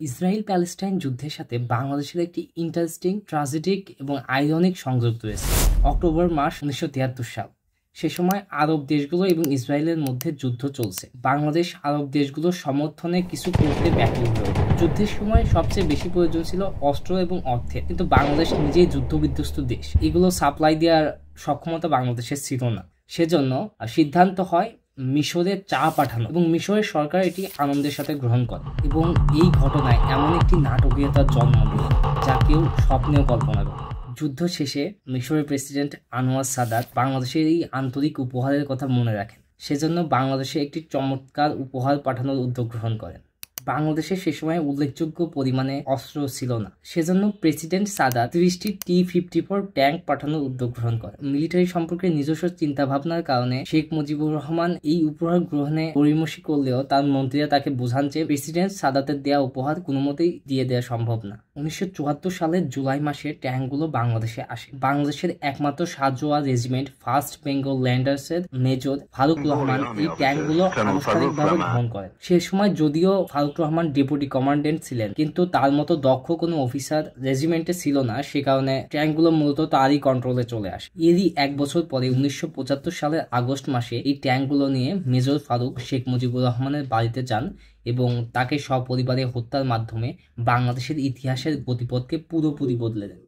Israel Palestine যুদ্ধের সাথে বাংলাদেশের একটি ইন্টারেস্টিং, ট্রাজেডিক এবং আইরনিক সংযোগ রয়েছে। অক্টোবর মাস 1973 সাল। সে সময় আরব দেশগুলো এবং ইসরায়েলের মধ্যে যুদ্ধ চলছে। বাংলাদেশ আরব দেশগুলোর সমর্থনে কিছু করতে ব্যর্থ হলো। যুদ্ধের সময় সবচেয়ে বেশি প্রয়োজন ছিল অস্ত্র এবং অর্থের, কিন্তু বাংলাদেশ নিজেই যুদ্ধবিধ্বস্ত দেশ, এগুলো সাপ্লাই দেওয়ার সক্ষমতা বাংলাদেশের ছিল না। সেজন্য সিদ্ধান্ত হয় মিশরে চা পাঠানো, এবং মিশরের সরকার এটি আনন্দের সাথে গ্রহণ করে, এবং এই ঘটনায় এমন একটি নাটকীয়তার জন্ম দেয় যা কেউ স্বপ্নেও কল্পনা করে। যুদ্ধ শেষে মিশরের প্রেসিডেন্ট আনোয়ার সাদাত বাংলাদেশের এই আন্তরিক উপহারের কথা মনে রাখেন, সেজন্য বাংলাদেশে একটি চমৎকার উপহার পাঠানোর উদ্যোগ গ্রহণ করেন। বাংলাদেশে সে সময় উল্লেখযোগ্য পরিমাণে অস্ত্র ছিল না, সেজন্য প্রেসিডেন্ট সাদাত 30টি T-54 ট্যাঙ্ক পাঠানোর উদ্যোগ গ্রহণ করেন। মিলিটারি সম্পর্কে নিজস্ব চিন্তাভাবনার কারণে শেখ মুজিবুর রহমান এই উপহার গ্রহণে গড়িমসি করলেও তার মন্ত্রীরা তাকে বোঝান যে প্রেসিডেন্ট সাদাতের দেওয়া উপহার কোনো মতেই দিয়ে দেওয়া সম্ভব না। 1974 সালের জুলাই মাসে ট্যাঙ্কগুলো বাংলাদেশে আসে। বাংলাদেশের একমাত্র সাজোয়া রেজিমেন্ট ফার্স্ট বেঙ্গল ল্যান্ডার্সের মেজর ফারুক রহমান এই ট্যাঙ্কগুলো আনুষ্ঠানিকভাবে গ্রহণ করেন। সে সময় যদিও ফারুক রহমান ডেপুটি কমান্ডেন্ট ছিলেন, কিন্তু তার মতো দক্ষ কোনো অফিসার রেজিমেন্টে ছিল না, সে কারণে ট্যাঙ্কগুলো মূলত তারই কন্ট্রোলে চলে আসে। এরই এক বছর পরে 1975 সালের আগস্ট মাসে এই ট্যাঙ্কগুলো নিয়ে মেজর ফারুক শেখ মুজিবুর রহমানের বাড়িতে যান এবং তাকে সপরিবারে হত্যার মাধ্যমে বাংলাদেশের ইতিহাসের গতিপথকে পুরোপুরি বদলে দেন।